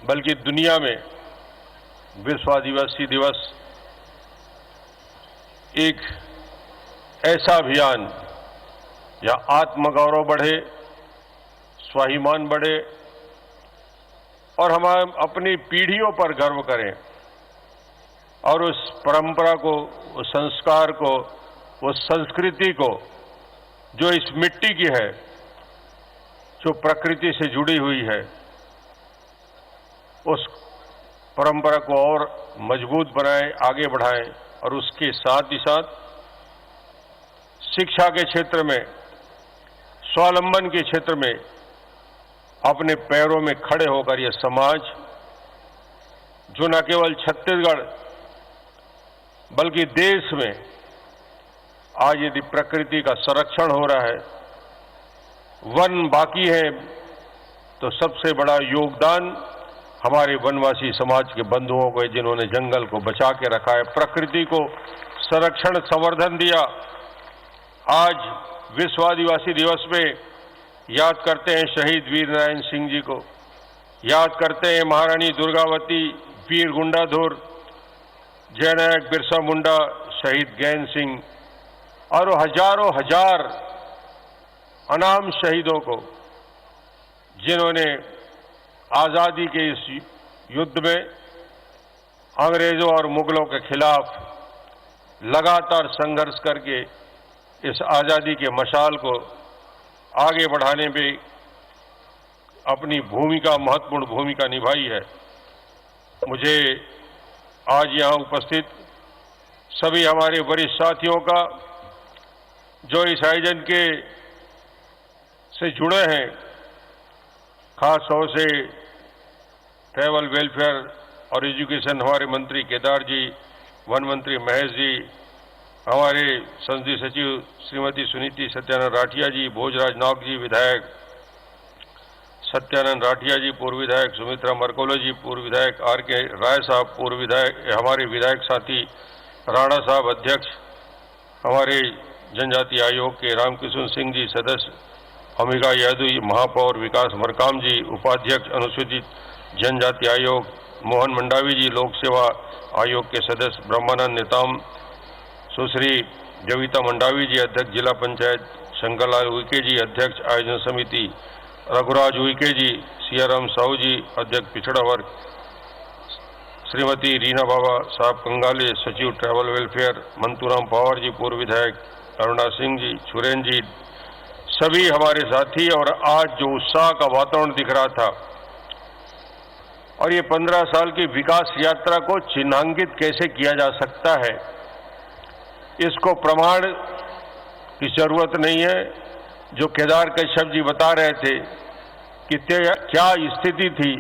बल्कि दुनिया में विश्व आदिवासी दिवस एक ऐसा अभियान या आत्मगौरव बढ़े, स्वाभिमान बढ़े और हम अपनी पीढ़ियों पर गर्व करें और उस परंपरा को, उस संस्कार को, उस संस्कृति को जो इस मिट्टी की है, जो प्रकृति से जुड़ी हुई है, उस परंपरा को और मजबूत बनाएं, आगे बढ़ाएं और उसके साथ ही साथ शिक्षा के क्षेत्र में, स्वावलंबन के क्षेत्र में अपने पैरों में खड़े होकर यह समाज जो न केवल छत्तीसगढ़ बल्कि देश में आज यदि प्रकृति का संरक्षण हो रहा है, वन बाकी है, तो सबसे बड़ा योगदान हमारे वनवासी समाज के बंधुओं को है, जिन्होंने जंगल को बचा के रखा है, प्रकृति को संरक्षण संवर्धन दिया। आज विश्व आदिवासी दिवस में याद करते हैं शहीद वीर नारायण सिंह जी को, याद करते हैं महारानी दुर्गावती, वीर गुंडाधुर, जननायक बिरसा मुंडा, शहीद गैन सिंह और हजारों हजार अनाम शहीदों को, जिन्होंने आजादी के इस युद्ध में अंग्रेजों और मुगलों के खिलाफ लगातार संघर्ष करके इस आजादी के मशाल को आगे बढ़ाने में अपनी भूमिका, महत्वपूर्ण भूमिका निभाई है। मुझे आज यहाँ उपस्थित सभी हमारे वरिष्ठ साथियों का जो इस आयोजन के से जुड़े हैं, खास तौर से ट्राइबल वेलफेयर और एजुकेशन हमारे मंत्री केदार जी, वन मंत्री महेश जी, हमारे संसदीय सचिव श्रीमती सुनीति सत्यानंद राठिया जी, भोजराज नाग जी विधायक, सत्यानंद राठिया जी पूर्व विधायक, सुमित्रा मरकोला जी पूर्व विधायक, आर के राय साहब पूर्व विधायक, हमारे विधायक साथी राणा साहब अध्यक्ष, हमारे जनजाति आयोग के रामकिशन सिंह जी सदस्य, अमिका यादव जी महापौर, विकास मरकाम जी उपाध्यक्ष अनुसूचित जनजाति आयोग, मोहन मंडावी जी लोक सेवा आयोग के सदस्य, ब्रह्मानंद नेताम, सुश्री जविता मंडावी जी अध्यक्ष जिला पंचायत, शंकरलाल उइके जी अध्यक्ष आयोजन समिति, रघुराज उइके जी, सियाराम साहू जी अध्यक्ष पिछड़ा वर्ग, श्रीमती रीना बाबा साहब कंगाले सचिव ट्राइबल वेलफेयर, मंतूराम पवार जी पूर्व विधायक, अरुणा सिंह जी, छुरेन जी, सभी हमारे साथी। और आज जो उत्साह का वातावरण दिख रहा था और ये 15 साल की विकास यात्रा को चिन्हांकित कैसे किया जा सकता है, इसको प्रमाण की जरूरत नहीं है। जो केदार कश्यप जी बता रहे थे कि क्या स्थिति थी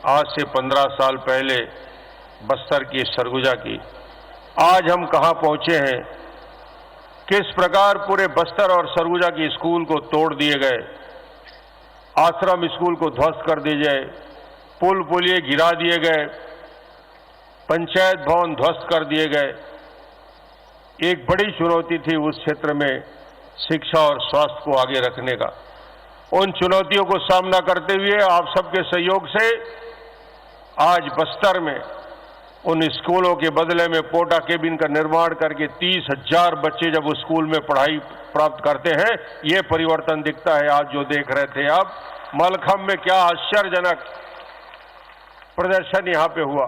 आज से 15 साल पहले बस्तर की, सरगुजा की, आज हम कहां पहुंचे हैं, किस प्रकार पूरे बस्तर और सरगुजा की स्कूल को तोड़ दिए गए, आश्रम स्कूल को ध्वस्त कर दिए गए, पुल पुलिये गिरा दिए गए, पंचायत भवन ध्वस्त कर दिए गए। एक बड़ी चुनौती थी उस क्षेत्र में शिक्षा और स्वास्थ्य को आगे रखने का। उन चुनौतियों को सामना करते हुए आप सबके सहयोग से आज बस्तर में उन स्कूलों के बदले में पोटा केबिन का निर्माण करके 30,000 बच्चे जब उस स्कूल में पढ़ाई प्राप्त करते हैं, ये परिवर्तन दिखता है। आज जो देख रहे थे आप मलखंब में, क्या आश्चर्यजनक प्रदर्शन यहां पे हुआ।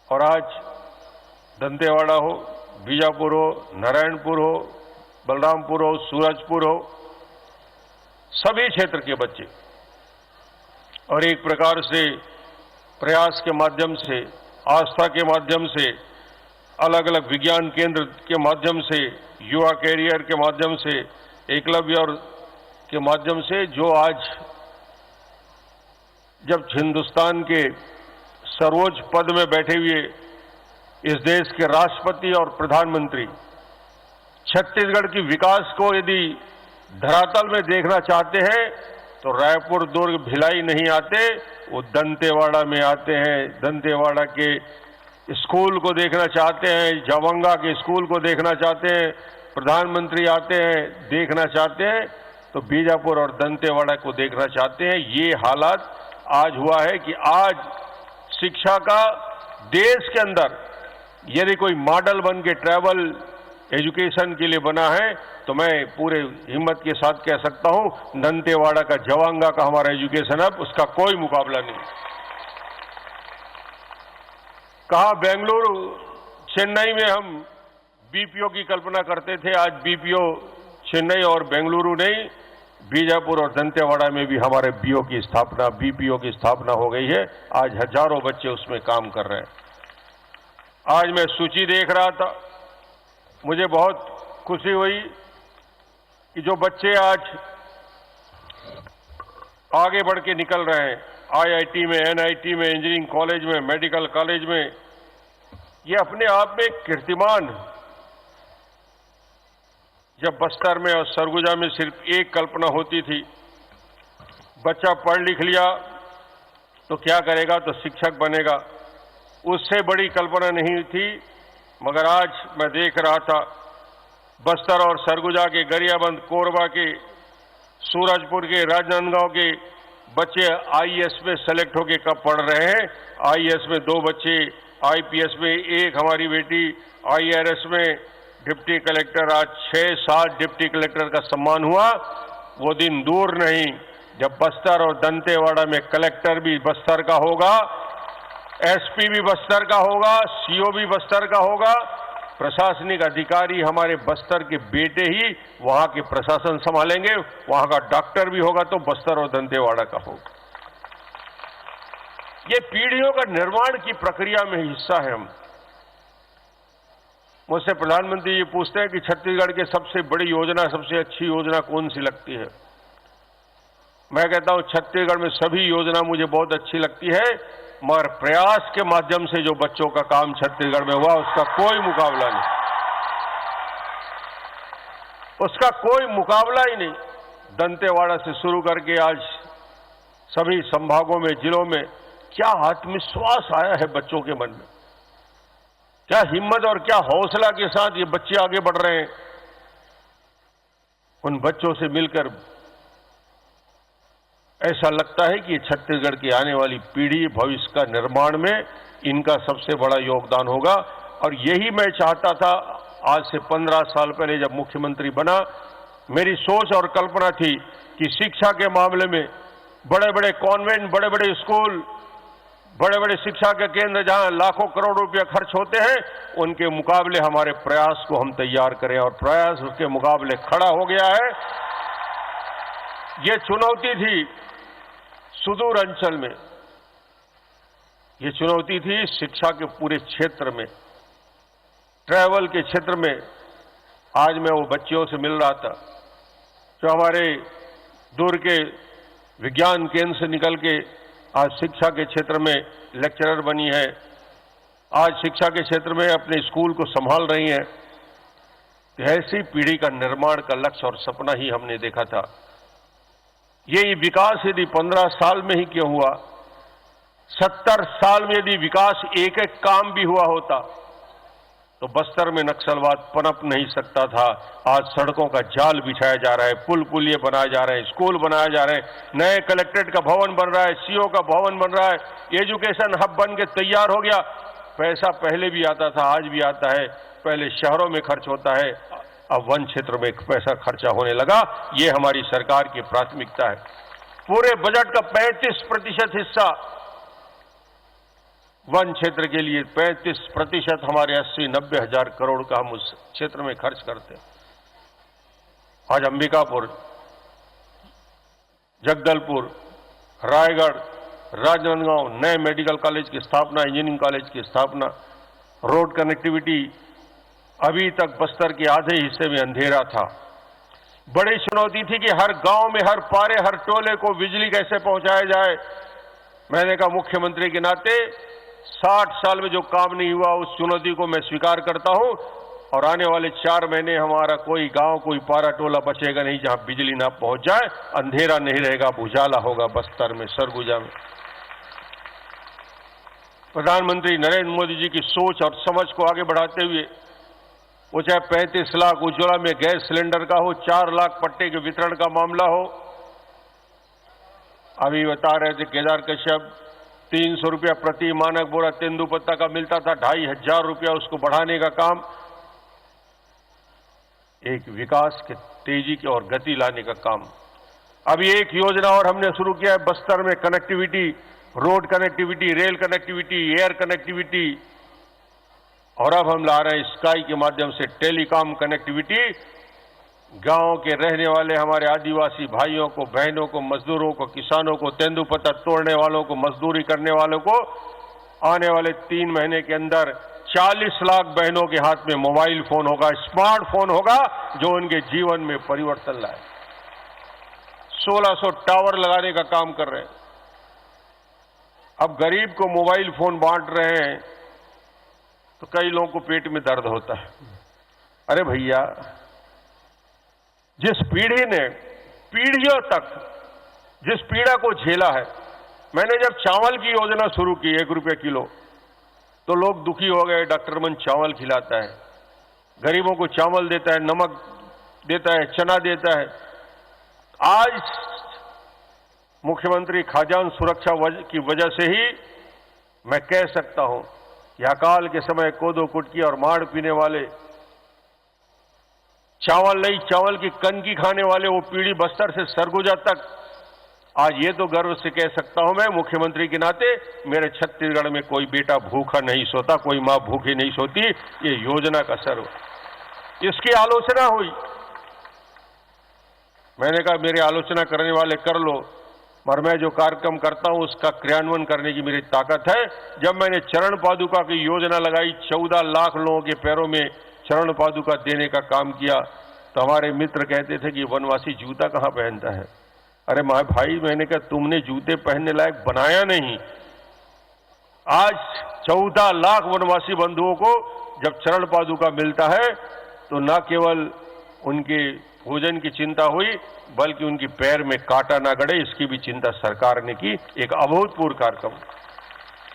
और आज दंतेवाड़ा हो, बीजापुर हो, नारायणपुर हो, बलरामपुर हो, सूरजपुर हो, सभी क्षेत्र के बच्चे और एक प्रकार से प्रयास के माध्यम से, आस्था के माध्यम से, अलग अलग विज्ञान केंद्र के माध्यम से, युवा कैरियर के माध्यम से, एकलव्य और के माध्यम से, जो आज जब हिंदुस्तान के सर्वोच्च पद में बैठे हुए इस देश के राष्ट्रपति और प्रधानमंत्री छत्तीसगढ़ की विकास को यदि धरातल में देखना चाहते हैं तो रायपुर, दुर्ग, भिलाई नहीं आते, वो दंतेवाड़ा में आते हैं। दंतेवाड़ा के स्कूल को देखना चाहते हैं, जवंगा के स्कूल को देखना चाहते हैं, प्रधानमंत्री आते हैं, देखना चाहते हैं, तो बीजापुर और दंतेवाड़ा को देखना चाहते हैं। ये हालात आज हुआ है कि आज शिक्षा का देश के अंदर यदि कोई मॉडल बन के ट्रैवल एजुकेशन के लिए बना है तो मैं पूरे हिम्मत के साथ कह सकता हूं दंतेवाड़ा का जवांगा का हमारा एजुकेशन हब, उसका कोई मुकाबला नहीं। कहा बेंगलुरु चेन्नई में हम बीपीओ की कल्पना करते थे, आज बीपीओ चेन्नई और बेंगलुरु नहीं, बीजापुर और दंतेवाड़ा में भी हमारे बीपीओ की स्थापना हो गई है। आज हजारों बच्चे उसमें काम कर रहे हैं। आज मैं सूची देख रहा था, मुझे बहुत खुशी हुई कि जो बच्चे आज आगे बढ़ के निकल रहे हैं आईआईटी में, एनआईटी में, इंजीनियरिंग कॉलेज में, मेडिकल कॉलेज में, ये अपने आप में कीर्तिमान। जब बस्तर में और सरगुजा में सिर्फ एक कल्पना होती थी, बच्चा पढ़ लिख लिया तो क्या करेगा, तो शिक्षक बनेगा, उससे बड़ी कल्पना नहीं थी। मगर आज मैं देख रहा था बस्तर और सरगुजा के, गरियाबंद, कोरबा के, सूरजपुर के, राजनांदगांव के बच्चे आईएएस में सेलेक्ट होके कब पढ़ रहे हैं। आईएएस में 2 बच्चे, आईपीएस में 1 हमारी बेटी, आईआरएस में डिप्टी कलेक्टर, आज 6-7 डिप्टी कलेक्टर का सम्मान हुआ। वो दिन दूर नहीं जब बस्तर और दंतेवाड़ा में कलेक्टर भी बस्तर का होगा, एसपी भी बस्तर का होगा, सीओ भी बस्तर का होगा, प्रशासनिक अधिकारी हमारे बस्तर के बेटे ही वहां के प्रशासन संभालेंगे, वहां का डॉक्टर भी होगा तो बस्तर और दंतेवाड़ा का होगा। ये पीढ़ियों का निर्माण की प्रक्रिया में हिस्सा है हम। मुझसे प्रधानमंत्री जी पूछते हैं कि छत्तीसगढ़ के सबसे बड़ी योजना, सबसे अच्छी योजना कौन सी लगती है। मैं कहता हूं छत्तीसगढ़ में सभी योजना मुझे बहुत अच्छी लगती है, मगर प्रयास के माध्यम से जो बच्चों का काम छत्तीसगढ़ में हुआ उसका कोई मुकाबला नहीं, उसका कोई मुकाबला ही नहीं। दंतेवाड़ा से शुरू करके आज सभी संभागों में, जिलों में क्या आत्मविश्वास आया है बच्चों के मन में, क्या हिम्मत और क्या हौसला के साथ ये बच्चे आगे बढ़ रहे हैं। उन बच्चों से मिलकर ऐसा लगता है कि ये छत्तीसगढ़ की आने वाली पीढ़ी, भविष्य का निर्माण में इनका सबसे बड़ा योगदान होगा। और यही मैं चाहता था आज से 15 साल पहले जब मुख्यमंत्री बना। मेरी सोच और कल्पना थी कि शिक्षा के मामले में बड़े बड़े कॉन्वेंट, बड़े बड़े स्कूल, बड़े बड़े शिक्षा के केंद्र जहां लाखों करोड़ रुपए खर्च होते हैं, उनके मुकाबले हमारे प्रयास को हम तैयार करें, और प्रयास उसके मुकाबले खड़ा हो गया है। ये चुनौती थी सुदूर अंचल में, ये चुनौती थी शिक्षा के पूरे क्षेत्र में, ट्रैवल के क्षेत्र में। आज मैं वो बच्चियों से मिल रहा था जो हमारे दूर के विज्ञान केंद्र से निकल के आज शिक्षा के क्षेत्र में लेक्चरर बनी है, आज शिक्षा के क्षेत्र में अपने स्कूल को संभाल रही हैं। ऐसी पीढ़ी का निर्माण का लक्ष्य और सपना ही हमने देखा था। ये विकास यदि 15 साल में ही क्यों हुआ, 70 साल में यदि विकास एक एक काम भी हुआ होता तो बस्तर में नक्सलवाद पनप नहीं सकता था। आज सड़कों का जाल बिछाया जा रहा है, पुल पुलिये बनाए जा रहे हैं, स्कूल बनाए जा रहे हैं, नए कलेक्ट्रेट का भवन बन रहा है, सीओ का भवन बन रहा है, एजुकेशन हब बन के तैयार हो गया। पैसा पहले भी आता था, आज भी आता है, पहले शहरों में खर्च होता है, अब वन क्षेत्र में पैसा खर्चा होने लगा। ये हमारी सरकार की प्राथमिकता है। पूरे बजट का 35% हिस्सा वन क्षेत्र के लिए, 35% हमारे 80-90 हजार करोड़ का हम उस क्षेत्र में खर्च करते हैं। आज अंबिकापुर, जगदलपुर, रायगढ़, राजनांदगांव नए मेडिकल कॉलेज की स्थापना, इंजीनियरिंग कॉलेज की स्थापना, रोड कनेक्टिविटी। अभी तक बस्तर के आधे हिस्से में अंधेरा था। बड़ी चुनौती थी कि हर गांव में, हर पारे, हर टोले को बिजली कैसे पहुंचाया जाए। मैंने कहा मुख्यमंत्री के नाते 60 साल में जो काम नहीं हुआ उस चुनौती को मैं स्वीकार करता हूं, और आने वाले 4 महीने हमारा कोई गांव, कोई पारा टोला बचेगा नहीं जहां बिजली ना पहुंच जाए, अंधेरा नहीं रहेगा, उजाला होगा बस्तर में, सरगुजा में। प्रधानमंत्री नरेंद्र मोदी जी की सोच और समझ को आगे बढ़ाते हुए, वो चाहे 35 लाख उज्ज्वला में गैस सिलेंडर का हो, 4 लाख पट्टे के वितरण का मामला हो, अभी बता रहे थे केदार कश्यप, 300 रुपया प्रति मानक बोरा तेंदुपत्ता का मिलता था, 2500 रुपया उसको बढ़ाने का काम, एक विकास के तेजी की और गति लाने का काम। अभी एक योजना और हमने शुरू किया है बस्तर में, connectivity, road connectivity, rail connectivity, air connectivity, और अब हम ला रहे हैं स्काई के माध्यम से टेलीकॉम कनेक्टिविटी। गांव के रहने वाले हमारे आदिवासी भाइयों को, बहनों को, मजदूरों को, किसानों को, तेंदुपत्ता तोड़ने वालों को, मजदूरी करने वालों को आने वाले 3 महीने के अंदर 40 लाख बहनों के हाथ में मोबाइल फोन होगा, स्मार्टफोन होगा, जो उनके जीवन में परिवर्तन लाए। 1600 टावर लगाने का काम कर रहे हैं। अब गरीब को मोबाइल फोन बांट रहे हैं तो कई लोगों को पेट में दर्द होता है। अरे भैया, जिस पीढ़ी ने पीढ़ियों तक जिस पीड़ा को झेला है, मैंने जब चावल की योजना शुरू की 1 रुपये किलो, तो लोग दुखी हो गए। डॉक्टर मन चावल खिलाता है, गरीबों को चावल देता है, नमक देता है, चना देता है। आज मुख्यमंत्री खाद्यान्न सुरक्षा की वजह से ही मैं कह सकता हूं कि अकाल के समय कोदो कुटकी और माड़ पीने वाले, चावल नहीं चावल की कनकी खाने वाले वो पीढ़ी बस्तर से सरगुजा तक, आज ये तो गर्व से कह सकता हूं मैं मुख्यमंत्री के नाते, मेरे छत्तीसगढ़ में कोई बेटा भूखा नहीं सोता, कोई मां भूखी नहीं सोती। ये योजना का सर्व। इसकी आलोचना हुई, मैंने कहा मेरी आलोचना करने वाले कर लो, पर मैं जो कार्यक्रम करता हूं उसका क्रियान्वयन करने की मेरी ताकत है। जब मैंने चरण पादुका की योजना लगाई, 14 लाख लोगों के पैरों में चरण पादुका देने का काम किया, तो हमारे मित्र कहते थे कि वनवासी जूता कहां पहनता है। अरे भाई, मैंने कहा तुमने जूते पहनने लायक बनाया नहीं। आज 14 लाख वनवासी बंधुओं को जब चरण पादुका मिलता है तो न केवल उनके भोजन की चिंता हुई, बल्कि उनकी पैर में कांटा ना गड़े, इसकी भी चिंता सरकार ने की। एक अभूतपूर्व कार्यक्रम।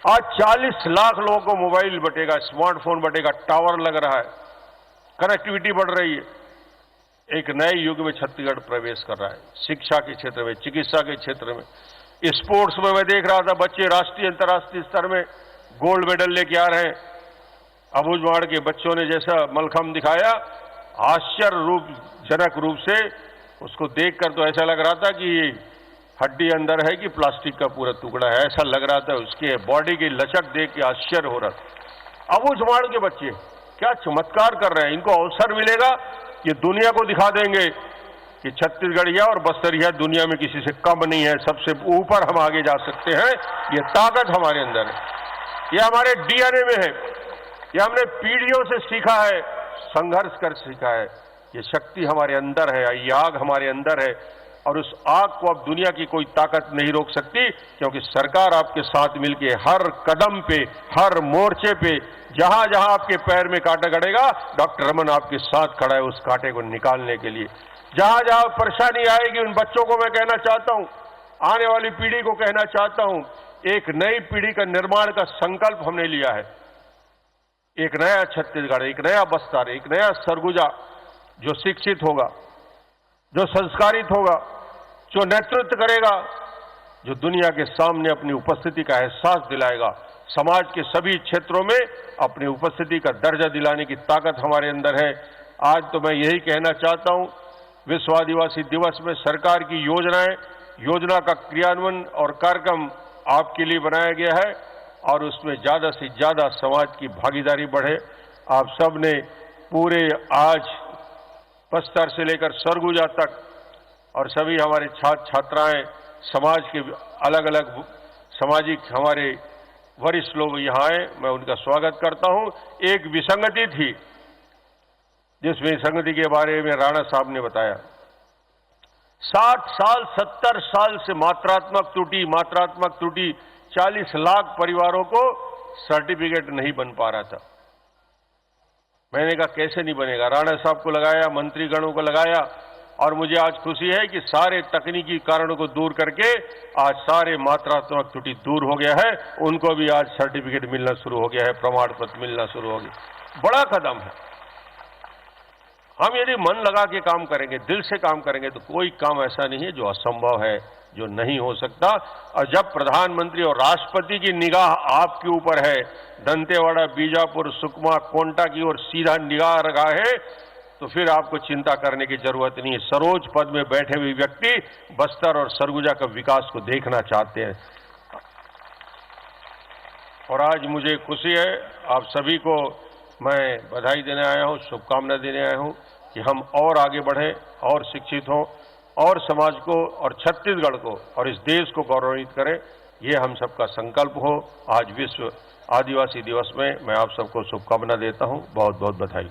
आज 40 लाख लोगों को मोबाइल बटेगा, स्मार्टफोन बटेगा, टावर लग रहा है, कनेक्टिविटी बढ़ रही है। एक नए युग में छत्तीसगढ़ प्रवेश कर रहा है, शिक्षा के क्षेत्र में, चिकित्सा के क्षेत्र में, स्पोर्ट्स में। मैं देख रहा था बच्चे राष्ट्रीय अंतर्राष्ट्रीय स्तर में गोल्ड मेडल लेके आ रहे हैं। अबूझमाड़ के बच्चों ने जैसा मलखंब दिखाया, आश्चर्यजनक रूप से उसको देखकर तो ऐसा लग रहा था कि ये हड्डी अंदर है कि प्लास्टिक का पूरा टुकड़ा है, ऐसा लग रहा था। उसके बॉडी की लचक देख के आश्चर्य हो रहा था। अबूझमाड़ के बच्चे क्या चमत्कार कर रहे हैं। इनको अवसर मिलेगा, ये दुनिया को दिखा देंगे कि छत्तीसगढ़िया और बस्तरिया दुनिया में किसी से कम नहीं है, सबसे ऊपर हम आगे जा सकते हैं। ये ताकत हमारे अंदर है, ये हमारे डीएनए में है, ये हमने पीढ़ियों से सीखा है, संघर्ष कर सीखा है। ये शक्ति हमारे अंदर है, ये आग हमारे अंदर है, और उस आग को अब दुनिया की कोई ताकत नहीं रोक सकती, क्योंकि सरकार आपके साथ मिलकर हर कदम पे, हर मोर्चे पे, जहां जहां आपके पैर में कांटा गड़ेगा, डॉक्टर रमन आपके साथ खड़ा है उस कांटे को निकालने के लिए। जहां जहां परेशानी आएगी, उन बच्चों को मैं कहना चाहता हूं, आने वाली पीढ़ी को कहना चाहता हूं, एक नई पीढ़ी का निर्माण का संकल्प हमने लिया है। एक नया छत्तीसगढ़, एक नया बस्तर, एक नया सरगुजा, जो शिक्षित होगा, जो संस्कारित होगा, जो नेतृत्व करेगा, जो दुनिया के सामने अपनी उपस्थिति का एहसास दिलाएगा, समाज के सभी क्षेत्रों में अपनी उपस्थिति का दर्जा दिलाने की ताकत हमारे अंदर है। आज तो मैं यही कहना चाहता हूं, विश्व आदिवासी दिवस में सरकार की योजना का क्रियान्वयन और कार्यक्रम आपके लिए बनाया गया है, और उसमें ज्यादा से ज्यादा समाज की भागीदारी बढ़े। आप सब ने पूरे आज बस्तर से लेकर सरगुजा तक, और सभी हमारे छात्र छात्राएं, समाज के अलग अलग सामाजिक हमारे वरिष्ठ लोग यहाँ आए, मैं उनका स्वागत करता हूं। एक विसंगति थी, जिस विसंगति के बारे में राणा साहब ने बताया। 60 साल 70 साल से मात्रात्मक त्रुटि 40 लाख परिवारों को सर्टिफिकेट नहीं बन पा रहा था। मैंने कहा कैसे नहीं बनेगा। राणा साहब को लगाया, मंत्रीगणों को लगाया, और मुझे आज खुशी है कि सारे तकनीकी कारणों को दूर करके आज सारे मात्रात्मक त्रुटि दूर हो गया है। उनको भी आज सर्टिफिकेट मिलना शुरू हो गया है, प्रमाण पत्र मिलना शुरू हो गया। बड़ा कदम है। हम यदि मन लगा के काम करेंगे, दिल से काम करेंगे, तो कोई काम ऐसा नहीं है जो असंभव है। जो नहीं हो सकता। और जब प्रधानमंत्री और राष्ट्रपति की निगाह आपके ऊपर है, दंतेवाड़ा, बीजापुर, सुकमा, कोंटा की ओर सीधा निगाह रखा है, तो फिर आपको चिंता करने की जरूरत नहीं है। सरोज पद में बैठे हुए व्यक्ति बस्तर और सरगुजा का विकास को देखना चाहते हैं। और आज मुझे खुशी है, आप सभी को मैं बधाई देने आया हूं, शुभकामना देने आया हूं कि हम और आगे बढ़ें, और शिक्षित हों, और समाज को और छत्तीसगढ़ को और इस देश को गौरवान्वित करें। ये हम सबका संकल्प हो। आज विश्व आदिवासी दिवस में मैं आप सबको शुभकामना देता हूं। बहुत बहुत बधाई।